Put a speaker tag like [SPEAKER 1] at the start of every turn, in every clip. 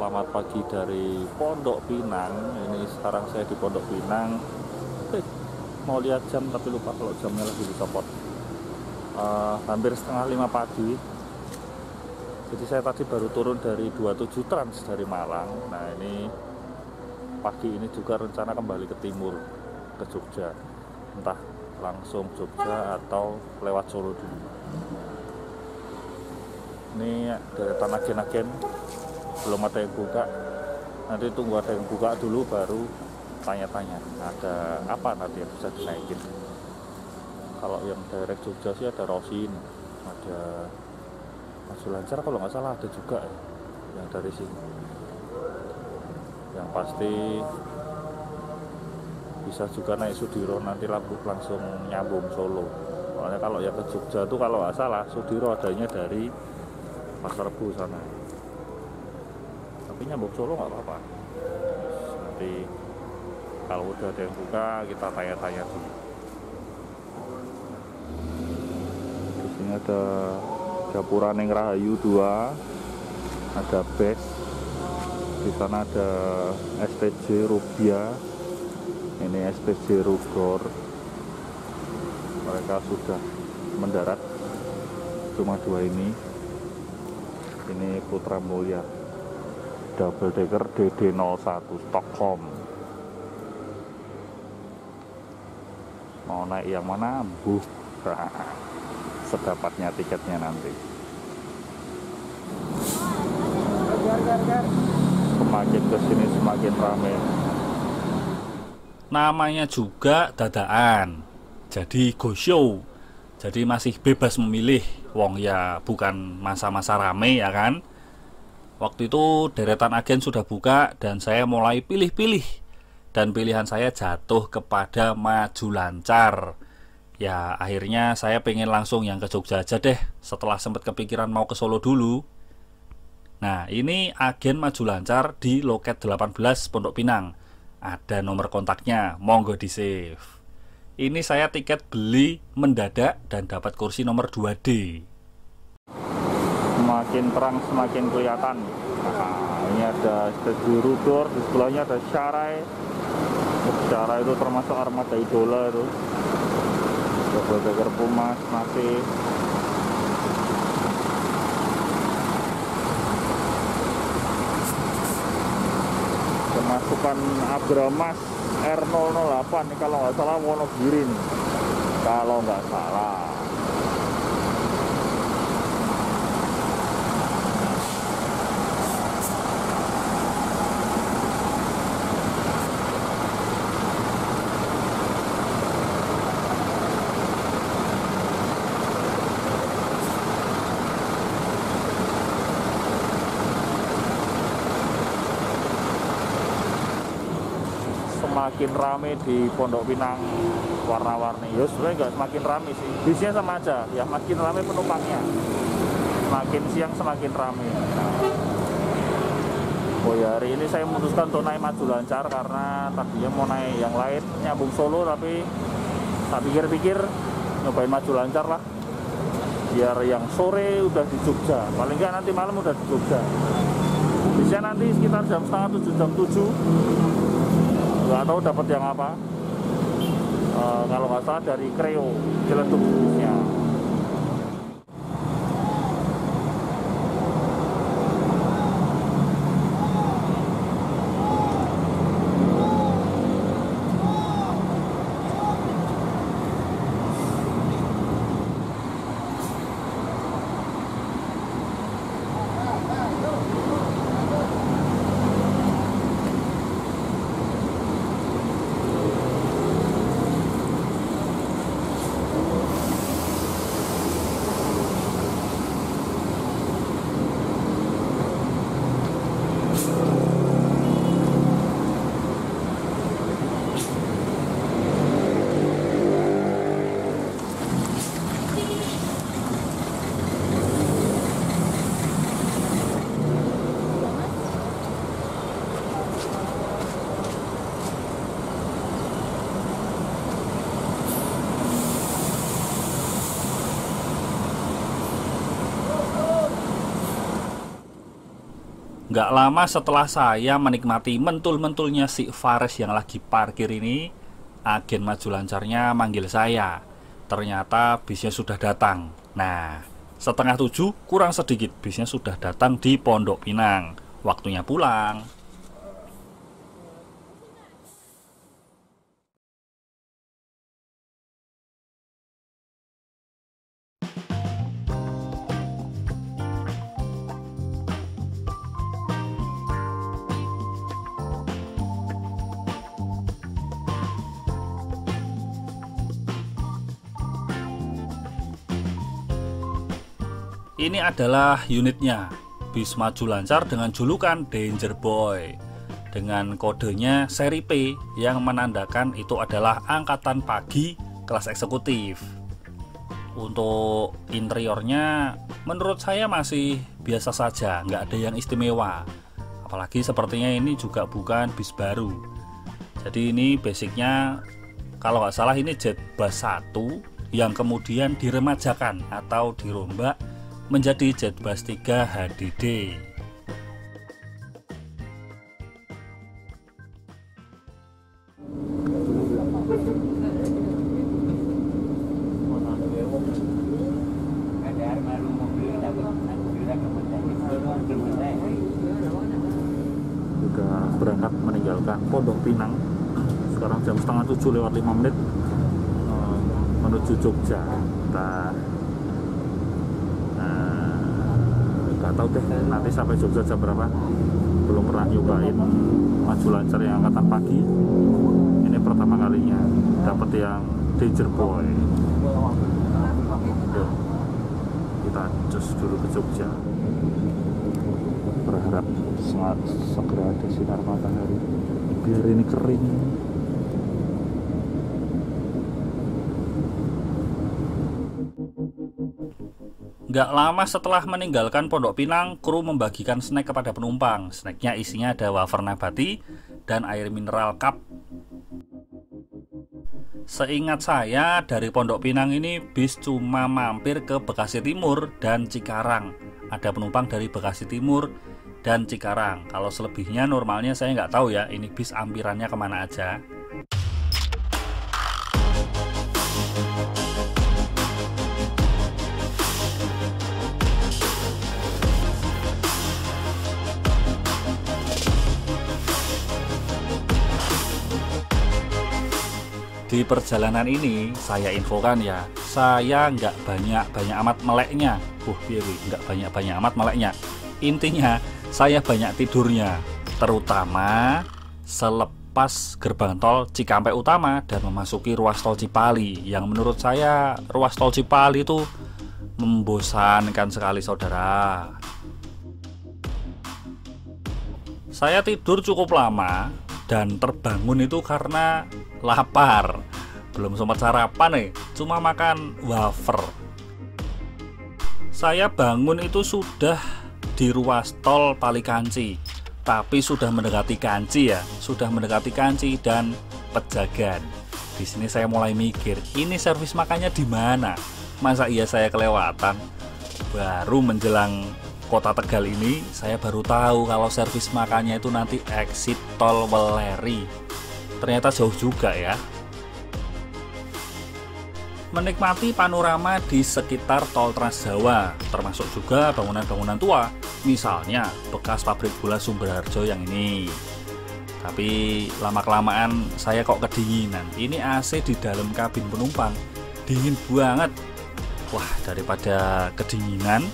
[SPEAKER 1] Selamat pagi dari Pondok Pinang. Ini sekarang saya di Pondok Pinang. Mau lihat jam tapi lupa kalau jamnya lagi dicopot. Hampir setengah 5 pagi. Jadi saya tadi baru turun dari 27 Trans dari Malang. Nah ini pagi ini juga rencana kembali ke timur, ke Jogja. Entah langsung Jogja atau lewat Solo dulu. Ini deretan agen-agen belum ada yang buka, nanti tunggu ada yang buka dulu baru tanya-tanya ada apa nanti yang bisa dinaikin. Kalau yang direct Jogja sih ada Rosin, ada Maju Lancar kalau nggak salah ada juga ya, yang dari sini. Yang pasti bisa juga naik Sudiro nanti langsung nyambung Solo. Soalnya kalau yang ke Jogja tuh kalau nggak salah Sudiro adanya dari Pasar Rebo sana. Tapi nyambung Solo nggak apa-apa. Nanti kalau udah ada yang buka kita tanya-tanya dulu. Di sini ada Gapura Ning Rahayu 2, ada BES. Di sana ada STJ Rubia. Ini STJ Rugor. Mereka sudah mendarat. Cuma 2 ini. Ini Putra Mulia double decker DD01 Stockholm. Mau naik yang mana? Sedapatnya tiketnya nanti. Semakin kesini semakin ramai.
[SPEAKER 2] Namanya juga dadaan, jadi go show. Jadi masih bebas memilih. Wong ya bukan masa-masa rame ya kan. Waktu itu deretan agen sudah buka dan saya mulai pilih-pilih. Dan pilihan saya jatuh kepada Maju Lancar. Ya akhirnya saya pengen langsung yang ke Jogja aja deh, setelah sempat kepikiran mau ke Solo dulu. Nah ini agen Maju Lancar di loket 18 Pondok Pinang. Ada nomor kontaknya, monggo di save. Ini saya tiket beli mendadak dan dapat kursi nomor 2D.
[SPEAKER 1] Semakin terang semakin kelihatan. Nah, ini ada STJ Rudor, di sebelahnya ada Syarai. Syarai itu termasuk armada idola itu. Double decker Pumas masih. Kemasukan Abramas R008 ini kalau nggak salah Wonogiri nih. Kalau nggak salah. Semakin rame di Pondok Pinang warna-warni. Ya sebenarnya nggak semakin rame sih, bisnya sama aja ya, makin rame penumpangnya, semakin siang semakin rame. Oh ya, hari ini saya memutuskan untuk naik Maju Lancar karena tadinya mau naik yang lain nyambung Solo, tapi tak pikir-pikir nyobain Maju Lancar lah biar yang sore udah di Jogja, paling nggak nanti malam udah di Jogja. Bisa nanti sekitar jam setengah 7, jam 7. Nggak tahu dapat yang apa. Kalau nggak salah dari Kreo Ciledug bisnya.
[SPEAKER 2] Nggak lama setelah saya menikmati mentul-mentulnya si Fares yang lagi parkir ini, agen maju lancarnya manggil saya. Ternyata bisnya sudah datang. Nah, setengah 7 kurang sedikit bisnya sudah datang di Pondok Pinang. Waktunya pulang. Ini adalah unitnya, bis maju lancar dengan julukan Danger Boy, dengan kodenya seri P yang menandakan itu adalah angkatan pagi kelas eksekutif. Untuk interiornya menurut saya masih biasa saja, nggak ada yang istimewa. Apalagi sepertinya ini juga bukan bis baru. Jadi ini basicnya kalau nggak salah ini Jetbus 1 yang kemudian diremajakan atau dirombak menjadi Jetbus 3 HDD.
[SPEAKER 1] Sudah berangkat meninggalkan Pondok Pinang. Sekarang jam setengah 7 lewat 5 menit menuju Jogja. Nggak tahu deh nanti sampai Jogja jam berapa, belum pernah nyobain maju lancar yang angkatan pagi. Ini pertama kalinya dapat yang Danger Boy. Yuk, kita cus dulu ke Jogja, berharap sangat segera ada sinar matahari biar ini kering.
[SPEAKER 2] Nggak lama setelah meninggalkan Pondok Pinang, kru membagikan snack kepada penumpang. Snacknya isinya ada wafer nabati dan air mineral cup. Seingat saya dari Pondok Pinang ini bis cuma mampir ke Bekasi Timur dan Cikarang. Ada penumpang dari Bekasi Timur dan Cikarang. Kalau selebihnya normalnya saya nggak tahu ya, ini bis ampirannya kemana aja. Di perjalanan ini saya infokan ya, saya nggak banyak amat meleknya. Nggak banyak amat meleknya. Intinya saya banyak tidurnya, terutama selepas gerbang tol Cikampek Utama dan memasuki ruas tol Cipali. Yang menurut saya ruas tol Cipali itu membosankan sekali, saudara. Saya tidur cukup lama dan terbangun itu karena lapar. Belum sempat sarapan cuma makan wafer. Saya bangun itu sudah di ruas tol Palikanci, tapi sudah mendekati Kanci ya, sudah mendekati Kanci dan Pejagan. Di sini saya mulai mikir, ini servis makannya di mana? Masa iya saya kelewatan? Baru menjelang kota Tegal ini saya baru tahu kalau servis makannya itu nanti exit tol Weleri. Ternyata jauh juga ya. Menikmati panorama di sekitar tol Trans Jawa, termasuk juga bangunan-bangunan tua, misalnya bekas pabrik gula Sumberharjo yang ini. Tapi lama-kelamaan saya kok kedinginan. Ini AC di dalam kabin penumpang dingin banget. Wah, daripada kedinginan,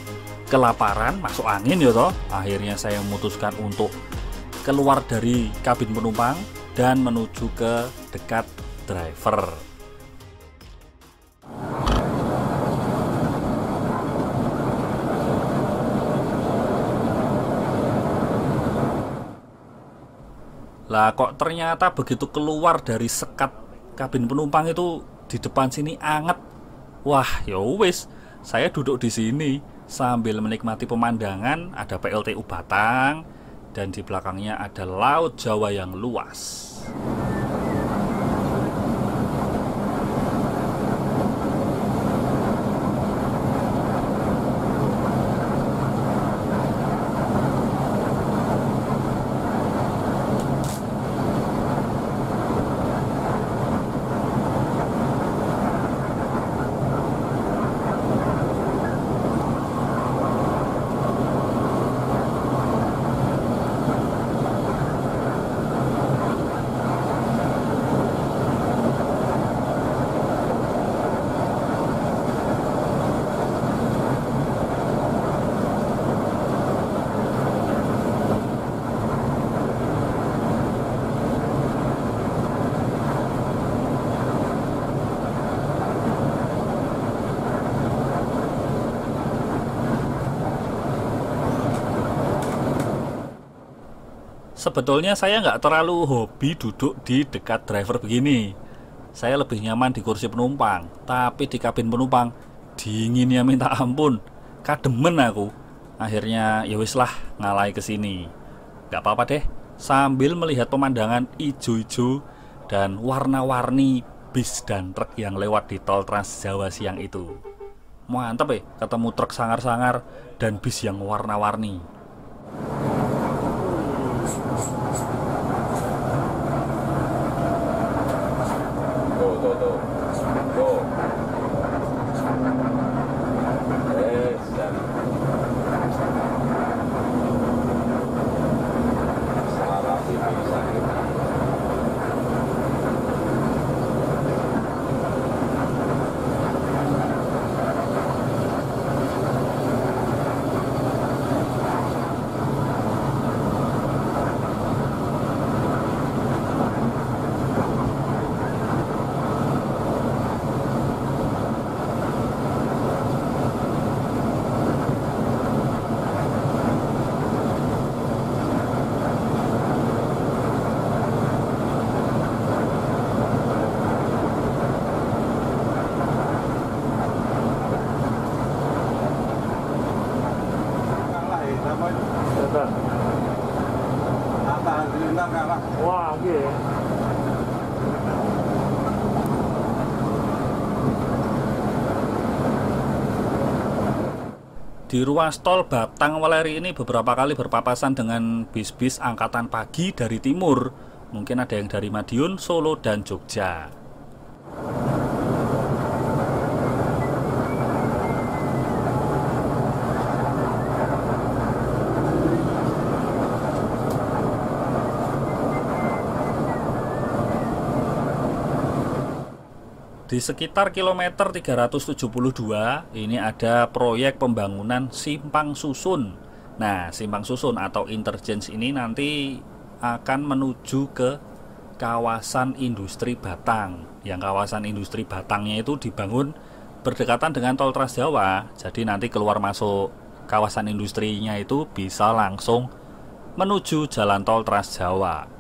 [SPEAKER 2] kelaparan, masuk angin ya toh. Akhirnya saya memutuskan untuk keluar dari kabin penumpang dan menuju ke dekat driver. Lah kok ternyata begitu keluar dari sekat kabin penumpang itu di depan sini anget. Wah, ya wis, saya duduk di sini sambil menikmati pemandangan. Ada PLTU Batang dan di belakangnya ada Laut Jawa yang luas. Sebetulnya saya nggak terlalu hobi duduk di dekat driver begini. Saya lebih nyaman di kursi penumpang, tapi di kabin penumpang dinginnya minta ampun. Kademen aku. Akhirnya ya wis lah ngalai ke sini. Gak apa-apa deh, sambil melihat pemandangan ijo-ijo dan warna-warni bis dan truk yang lewat di tol Trans Jawa siang itu. Mantap ya, ketemu truk sangar-sangar dan bis yang warna-warni.
[SPEAKER 1] Wah, gitu.
[SPEAKER 2] Di ruas tol Batang Weleri ini beberapa kali berpapasan dengan bis-bis angkatan pagi dari timur. Mungkin ada yang dari Madiun, Solo, dan Jogja. Di sekitar kilometer 372 ini ada proyek pembangunan simpang susun. Nah, simpang susun atau interchange ini nanti akan menuju ke kawasan industri Batang. Yang kawasan industri Batangnya itu dibangun berdekatan dengan tol Trans Jawa. Jadi nanti keluar masuk kawasan industrinya itu bisa langsung menuju jalan tol Trans Jawa.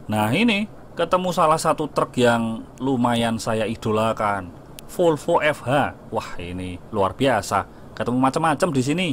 [SPEAKER 2] Nah ini ketemu salah satu truk yang lumayan saya idolakan, Volvo FH. Wah ini luar biasa, ketemu macam-macam di sini.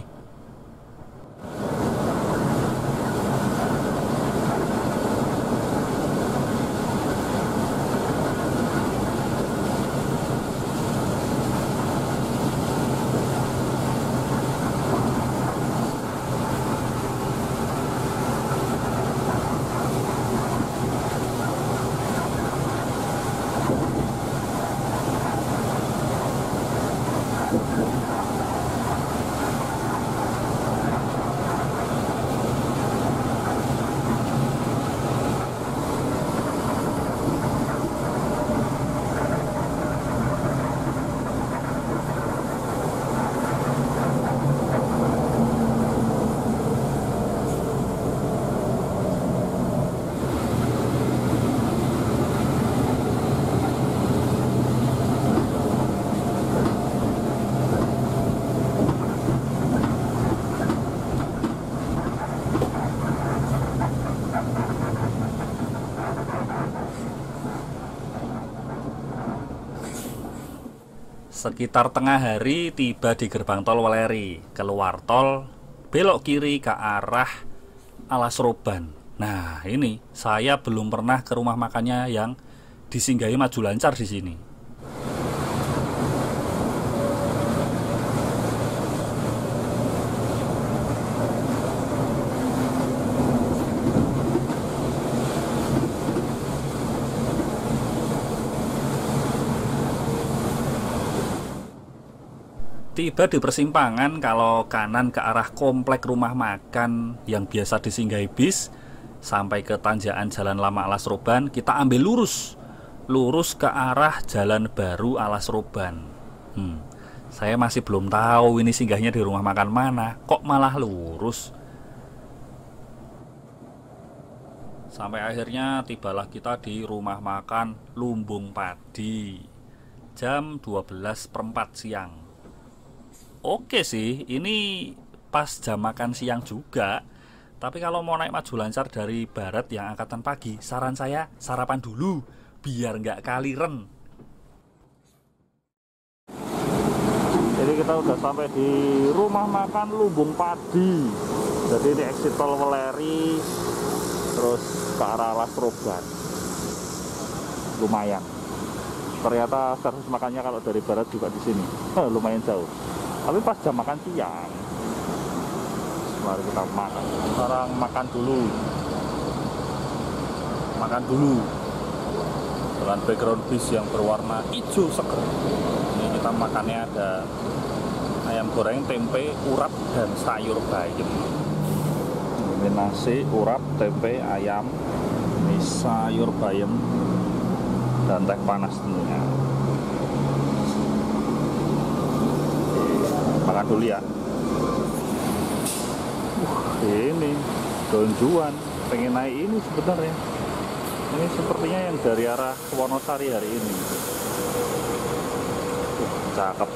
[SPEAKER 2] Sekitar tengah hari tiba di gerbang tol Weleri. Keluar tol, belok kiri ke arah Alas Roban. Nah, ini saya belum pernah ke rumah makannya yang disinggahi Maju Lancar di sini. Tiba di persimpangan, kalau kanan ke arah komplek rumah makan yang biasa disinggahi bis sampai ke tanjakan Jalan Lama Alas Roban, kita ambil lurus ke arah Jalan Baru Alas Roban. Saya masih belum tahu ini singgahnya di rumah makan mana, kok malah lurus. Sampai akhirnya tibalah kita di rumah makan Lumbung Padi jam 12:04 siang. Oke sih, ini pas jam makan siang juga. Tapi kalau mau naik Maju Lancar dari barat yang angkatan pagi, saran saya sarapan dulu, biar nggak kaliren.
[SPEAKER 1] Jadi kita udah sampai di rumah makan Lumbung Padi. Jadi ini exit tol Weleri, terus ke arah Alas Roban. Lumayan. Ternyata servis makannya kalau dari barat juga di sini. Lumayan jauh. Tapi pas jam makan siang. Mari kita makan. Sekarang makan dulu. Makan dulu. Dengan background bis yang berwarna hijau seger. Ini kita makannya ada ayam goreng, tempe, urap, dan sayur bayam. Ini nasi, urap, tempe, ayam, ini sayur bayam, dan teh panas tentunya. Makan dulu ya. Ini donjuan, pengen naik ini sebenarnya. Ini sepertinya yang dari arah Wonosari hari ini. Cakep.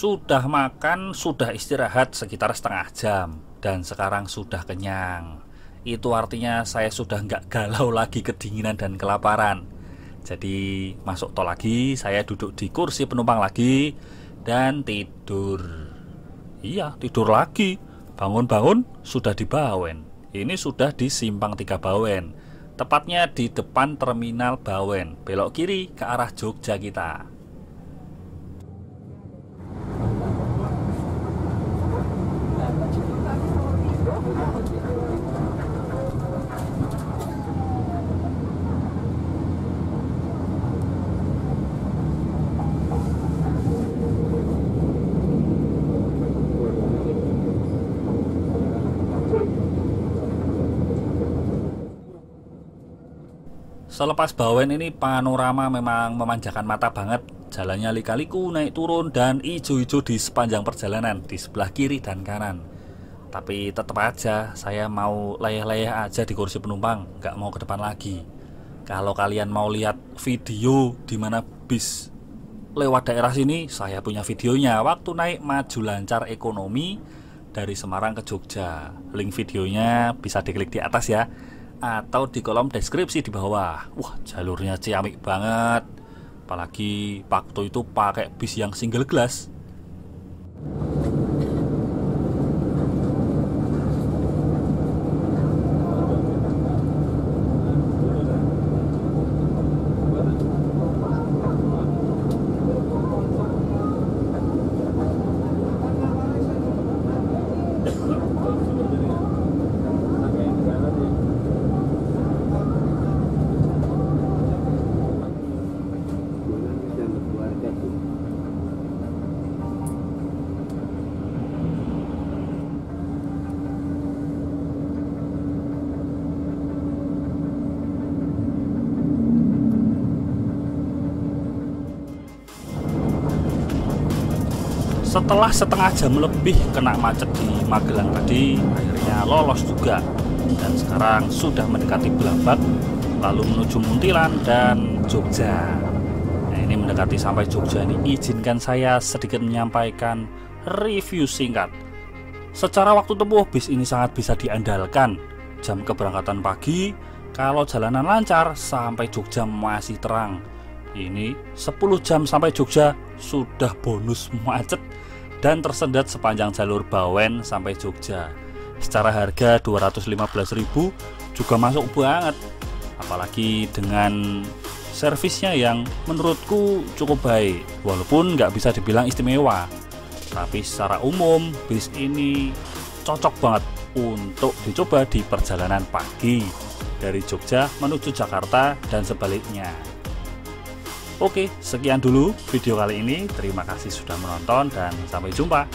[SPEAKER 2] Sudah makan, sudah istirahat sekitar setengah jam, dan sekarang sudah kenyang. Itu artinya saya sudah nggak galau lagi kedinginan dan kelaparan. Jadi masuk tol lagi, saya duduk di kursi penumpang lagi, dan tidur. Iya, tidur lagi. Bangun-bangun sudah di Bawen. Ini sudah di Simpang 3 Bawen. Tepatnya di depan Terminal Bawen. Belok kiri ke arah Jogja kita. Selepas Bawen ini panorama memang memanjakan mata banget. Jalannya lika-liku, naik turun, dan ijo-ijo di sepanjang perjalanan, di sebelah kiri dan kanan. Tapi tetap aja saya mau leyeh-leyeh aja di kursi penumpang, nggak mau ke depan lagi. Kalau kalian mau lihat video di mana bis lewat daerah sini, saya punya videonya waktu naik Maju Lancar ekonomi dari Semarang ke Jogja. Link videonya bisa diklik di atas ya, atau di kolom deskripsi di bawah. Wah, jalurnya ciamik banget. Apalagi waktu itu pakai bis yang single glass. Setelah setengah jam lebih kena macet di Magelang tadi, akhirnya lolos juga. Dan sekarang sudah mendekati Blambak, lalu menuju Muntilan dan Jogja. Nah, ini mendekati sampai Jogja ini, izinkan saya sedikit menyampaikan review singkat. Secara waktu tempuh, bis ini sangat bisa diandalkan. Jam keberangkatan pagi, kalau jalanan lancar sampai Jogja masih terang. Ini 10 jam sampai Jogja sudah bonus macet dan tersendat sepanjang jalur Bawen sampai Jogja. Secara harga 215.000 juga masuk banget. Apalagi dengan servisnya yang menurutku cukup baik. Walaupun nggak bisa dibilang istimewa, tapi secara umum bis ini cocok banget untuk dicoba di perjalanan pagi dari Jogja menuju Jakarta dan sebaliknya. Oke, sekian dulu video kali ini. Terima kasih sudah menonton dan sampai jumpa.